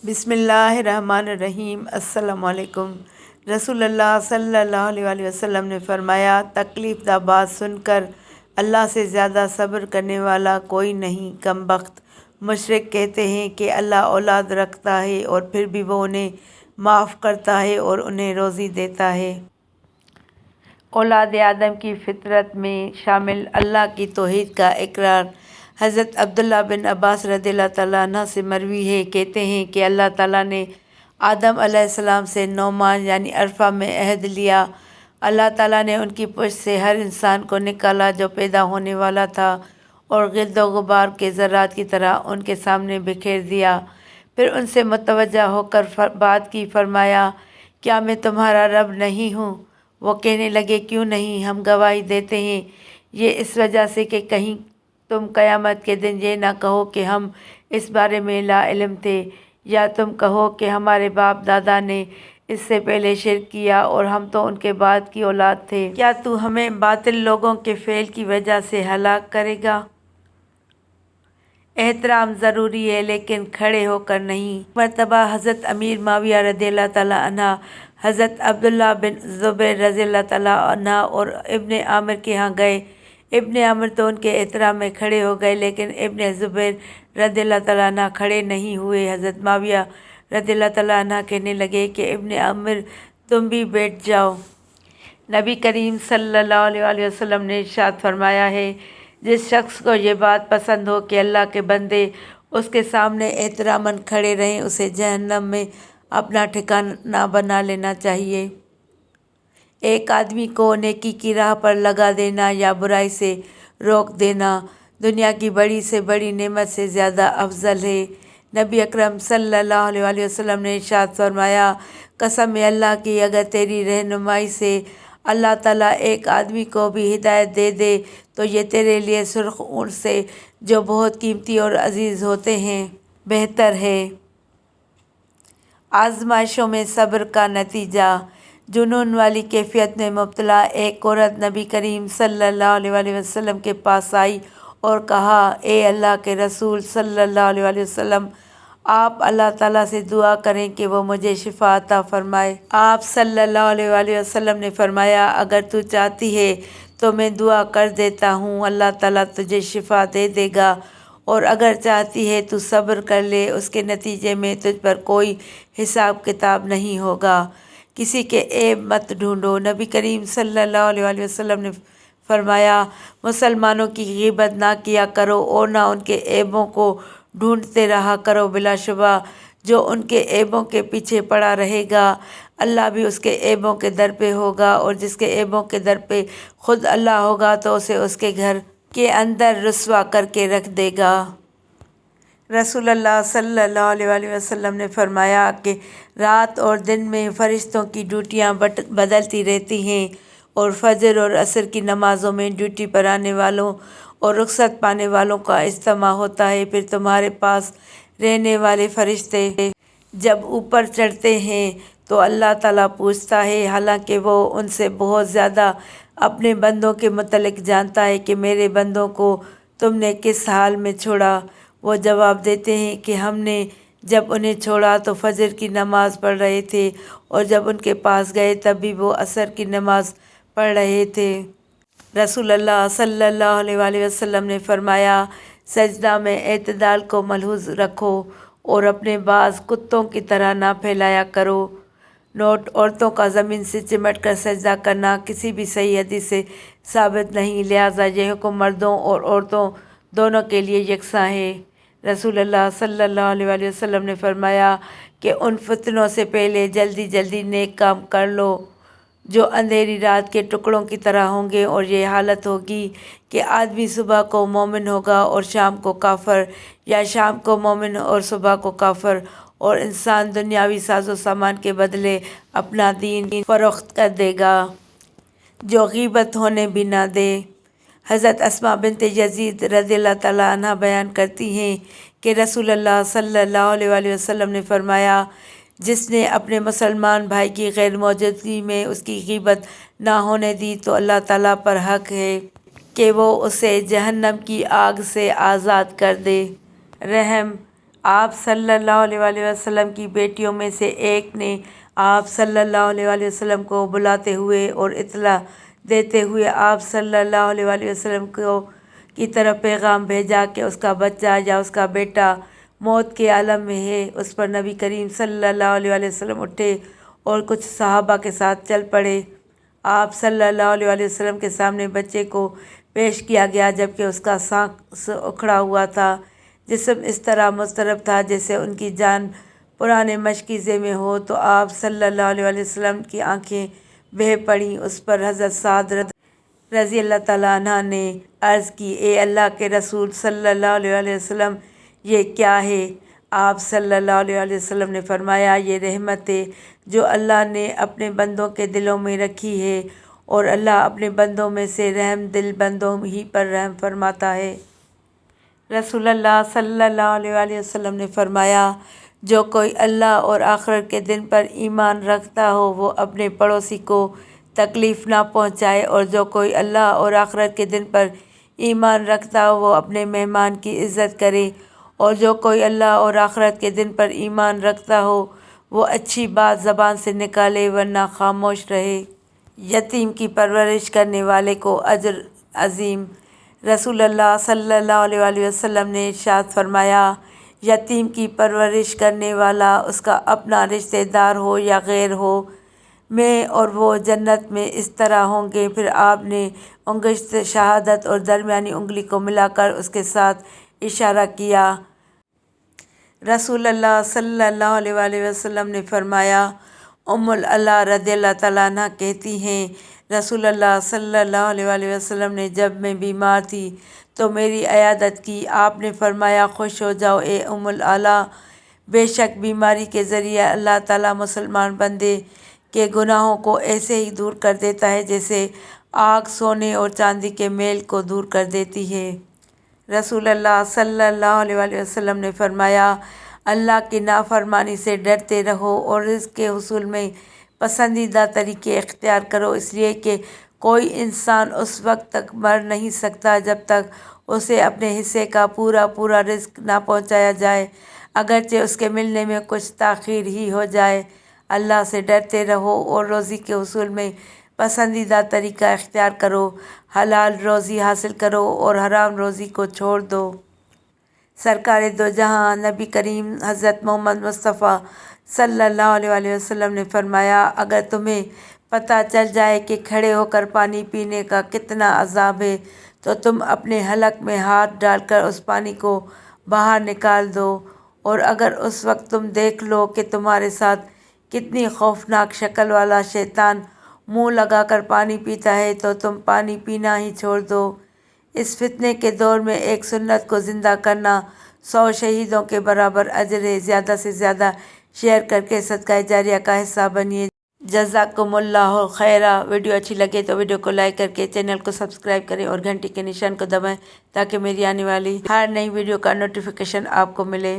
بسم اللہ الرحمن الرحیم۔ السلام علیکم۔ رسول اللہ صلی اللہ علیہ وسلم نے فرمایا، تکلیف دہ بات سن کر اللہ سے زیادہ صبر کرنے والا کوئی نہیں۔ کم بخت مشرک کہتے ہیں کہ اللہ اولاد رکھتا ہے اور پھر بھی وہ انہیں معاف کرتا ہے اور انہیں روزی دیتا ہے۔ اولاد آدم کی فطرت میں شامل اللہ کی توحید کا اقرار۔ حضرت عبداللہ بن عباس رضی اللہ تعالیٰ عنہ سے مروی ہے، کہتے ہیں کہ اللہ تعالیٰ نے آدم علیہ السلام سے نعمان یعنی عرفہ میں عہد لیا۔ اللہ تعالیٰ نے ان کی پشت سے ہر انسان کو نکالا جو پیدا ہونے والا تھا اور گرد و غبار کے ذرات کی طرح ان کے سامنے بکھیر دیا۔ پھر ان سے متوجہ ہو کر بات کی، فرمایا، کیا میں تمہارا رب نہیں ہوں؟ وہ کہنے لگے، کیوں نہیں، ہم گواہی دیتے ہیں، یہ اس وجہ سے کہ کہیں تم قیامت کے دن یہ نہ کہو کہ ہم اس بارے میں لا علم تھے، یا تم کہو کہ ہمارے باپ دادا نے اس سے پہلے شرک کیا اور ہم تو ان کے بعد کی اولاد تھے۔ کیا تو ہمیں باطل لوگوں کے فعل کی وجہ سے ہلاک کرے گا؟ احترام ضروری ہے لیکن کھڑے ہو کر نہیں۔ مرتبہ حضرت امیر معاویہ رضی اللہ تعالیٰ عنہ حضرت عبداللہ بن زبیر رضی اللہ تعالیٰ عنہ اور ابن عامر کے ہاں گئے۔ ابن عامر تو ان کے احترام میں کھڑے ہو گئے لیکن ابن زبیر رضی اللہ تعالیٰ عنہ کھڑے نہیں ہوئے۔ حضرت معاویہ رضی اللہ تعالیٰ عنہ کہنے لگے کہ ابن عامر تم بھی بیٹھ جاؤ۔ نبی کریم صلی اللہ علیہ وسلم نے ارشاد فرمایا ہے، جس شخص کو یہ بات پسند ہو کہ اللہ کے بندے اس کے سامنے احتراماً کھڑے رہیں، اسے جہنم میں اپنا ٹھکانہ بنا لینا چاہیے۔ ایک آدمی کو نیکی کی راہ پر لگا دینا یا برائی سے روک دینا دنیا کی بڑی سے بڑی نعمت سے زیادہ افضل ہے۔ نبی اکرم صلی اللہ علیہ وسلم نے ارشاد فرمایا، قسم اللہ کی، اگر تیری رہنمائی سے اللہ تعالیٰ ایک آدمی کو بھی ہدایت دے دے تو یہ تیرے لیے سرخ اونٹ سے جو بہت قیمتی اور عزیز ہوتے ہیں بہتر ہے۔ آزمائشوں میں صبر کا نتیجہ۔ جنون والی کیفیت میں مبتلا ایک عورت نبی کریم صلی اللہ علیہ وسلم کے پاس آئی اور کہا، اے اللہ کے رسول صلی اللہ علیہ وسلم، آپ اللہ تعالیٰ سے دعا کریں کہ وہ مجھے شفا عطا فرمائے۔ آپ صلی اللہ علیہ وسلم نے فرمایا، اگر تو چاہتی ہے تو میں دعا کر دیتا ہوں، اللہ تعالیٰ تجھے شفا دے دے گا، اور اگر چاہتی ہے تو صبر کر لے، اس کے نتیجے میں تجھ پر کوئی حساب کتاب نہیں ہوگا۔ کسی کے عیب مت ڈھونڈو۔ نبی کریم صلی اللہ علیہ وسلم نے فرمایا، مسلمانوں کی غیبت نہ کیا کرو اور نہ ان کے عیبوں کو ڈھونڈتے رہا کرو، بلا شبہ جو ان کے عیبوں کے پیچھے پڑا رہے گا اللہ بھی اس کے عیبوں کے در پہ ہوگا، اور جس کے عیبوں کے در پہ خود اللہ ہوگا تو اسے اس کے گھر کے اندر رسوا کر کے رکھ دے گا۔ رسول اللہ صلی اللہ علیہ وسلم نے فرمایا کہ رات اور دن میں فرشتوں کی ڈیوٹیاں بدلتی رہتی ہیں، اور فجر اور عصر کی نمازوں میں ڈیوٹی پر آنے والوں اور رخصت پانے والوں کا اجتماع ہوتا ہے۔ پھر تمہارے پاس رہنے والے فرشتے جب اوپر چڑھتے ہیں تو اللہ تعالیٰ پوچھتا ہے، حالانکہ وہ ان سے بہت زیادہ اپنے بندوں کے متعلق جانتا ہے، کہ میرے بندوں کو تم نے کس حال میں چھوڑا؟ وہ جواب دیتے ہیں کہ ہم نے جب انہیں چھوڑا تو فجر کی نماز پڑھ رہے تھے، اور جب ان کے پاس گئے تب بھی وہ عصر کی نماز پڑھ رہے تھے۔ رسول اللہ صلی اللہ علیہ وسلم نے فرمایا، سجدہ میں اعتدال کو ملحوظ رکھو اور اپنے باز کتوں کی طرح نہ پھیلایا کرو۔ نوٹ: عورتوں کا زمین سے چمٹ کر سجدہ کرنا کسی بھی صحیح حدیث سے ثابت نہیں، لہٰذا یہ حکم مردوں اور عورتوں دونوں کے لیے یکساں ہے۔ رسول اللہ صلی اللہ علیہ وسلم نے فرمایا کہ ان فتنوں سے پہلے جلدی جلدی نیک کام کر لو جو اندھیری رات کے ٹکڑوں کی طرح ہوں گے، اور یہ حالت ہوگی کہ آدمی صبح کو مومن ہوگا اور شام کو کافر، یا شام کو مومن اور صبح کو کافر، اور انسان دنیاوی ساز و سامان کے بدلے اپنا دین فروخت کر دے گا۔ جو غیبت ہونے بھی نہ دے۔ حضرت اسماء بنت یزید رضی اللہ تعالیٰ عنہ بیان کرتی ہیں کہ رسول اللہ صلی اللہ علیہ وسلم نے فرمایا، جس نے اپنے مسلمان بھائی کی غیر موجودگی میں اس کی غیبت نہ ہونے دی تو اللہ تعالیٰ پر حق ہے کہ وہ اسے جہنم کی آگ سے آزاد کر دے۔ رحم آپ صلی اللہ علیہ وسلم کی بیٹیوں میں سے ایک نے آپ صلی اللہ علیہ وسلم کو بلاتے ہوئے اور اطلاع دیتے ہوئے آپ صلی اللہ علیہ وسلم کی طرف پیغام بھیجا کہ اس کا بچہ یا اس کا بیٹا موت کے عالم میں ہے۔ اس پر نبی کریم صلی اللہ علیہ وسلم اٹھے اور کچھ صحابہ کے ساتھ چل پڑے۔ آپ صلی اللہ علیہ وسلم کے سامنے بچے کو پیش کیا گیا جبکہ اس کا سانس اکھڑا ہوا تھا، جسم اس طرح مضطرب تھا جیسے ان کی جان پرانے مشکیزے میں ہو، تو آپ صلی اللہ علیہ وسلم کی آنکھیں بہہ پڑیں۔ اس پر حضرت سعد رضی اللہ تعالیٰ عنہ نے عرض کی، اے اللہ کے رسول صلی اللہ علیہ وسلم، یہ کیا ہے؟ آپ صلی اللہ علیہ وسلم نے فرمایا، یہ رحمت ہے جو اللہ نے اپنے بندوں کے دلوں میں رکھی ہے، اور اللہ اپنے بندوں میں سے رحم دل بندوں ہی پر رحم فرماتا ہے۔ رسول اللہ صلی اللہ علیہ وسلم نے فرمایا، جو کوئی اللہ اور آخرت کے دن پر ایمان رکھتا ہو وہ اپنے پڑوسی کو تکلیف نہ پہنچائے، اور جو کوئی اللہ اور آخرت کے دن پر ایمان رکھتا ہو وہ اپنے مہمان کی عزت کرے، اور جو کوئی اللہ اور آخرت کے دن پر ایمان رکھتا ہو وہ اچھی بات زبان سے نکالے ورنہ خاموش رہے۔ یتیم کی پرورش کرنے والے کو اجر عظیم۔ رسول اللہ صلی اللہ علیہ وسلم نے ارشاد فرمایا، یتیم کی پرورش کرنے والا اس کا اپنا رشتہ دار ہو یا غیر ہو، میں اور وہ جنت میں اس طرح ہوں گے۔ پھر آپ نے انگشت شہادت اور درمیانی انگلی کو ملا کر اس کے ساتھ اشارہ کیا۔ رسول اللہ صلی اللہ علیہ وسلم نے فرمایا، ام العلا رضی اللہ تعالیٰ عنہ کہتی ہیں، رسول اللہ صلی اللہ علیہ وسلم نے جب میں بیمار تھی تو میری عیادت کی۔ آپ نے فرمایا، خوش ہو جاؤ اے ام العلا، بے شک بیماری کے ذریعے اللہ تعالیٰ مسلمان بندے کے گناہوں کو ایسے ہی دور کر دیتا ہے جیسے آگ سونے اور چاندی کے میل کو دور کر دیتی ہے۔ رسول اللہ صلی اللہ علیہ وسلم نے فرمایا، اللہ کی نافرمانی سے ڈرتے رہو اور رزق کے حصول میں پسندیدہ طریقے اختیار کرو، اس لیے کہ کوئی انسان اس وقت تک مر نہیں سکتا جب تک اسے اپنے حصے کا پورا رزق نہ پہنچایا جائے، اگرچہ اس کے ملنے میں کچھ تاخیر ہی ہو جائے۔ اللہ سے ڈرتے رہو اور روزی کے حصول میں پسندیدہ طریقہ اختیار کرو، حلال روزی حاصل کرو اور حرام روزی کو چھوڑ دو۔ سرکار دو جہاں نبی کریم حضرت محمد مصطفیٰ صلی اللہ علیہ وسلم نے فرمایا، اگر تمہیں پتہ چل جائے کہ کھڑے ہو کر پانی پینے کا کتنا عذاب ہے تو تم اپنے حلق میں ہاتھ ڈال کر اس پانی کو باہر نکال دو، اور اگر اس وقت تم دیکھ لو کہ تمہارے ساتھ کتنی خوفناک شکل والا شیطان منہ لگا کر پانی پیتا ہے تو تم پانی پینا ہی چھوڑ دو۔ اس فتنے کے دور میں ایک سنت کو زندہ کرنا 100 شہیدوں کے برابر اجر ہے۔ زیادہ سے زیادہ شیئر کر کے صدقہ جاریہ کا حصہ بنیے۔ جزاکم اللہ خیرا۔ ویڈیو اچھی لگے تو ویڈیو کو لائک کر کے چینل کو سبسکرائب کریں اور گھنٹی کے نشان کو دبائیں تاکہ میری آنے والی ہر نئی ویڈیو کا نوٹیفیکیشن آپ کو ملے۔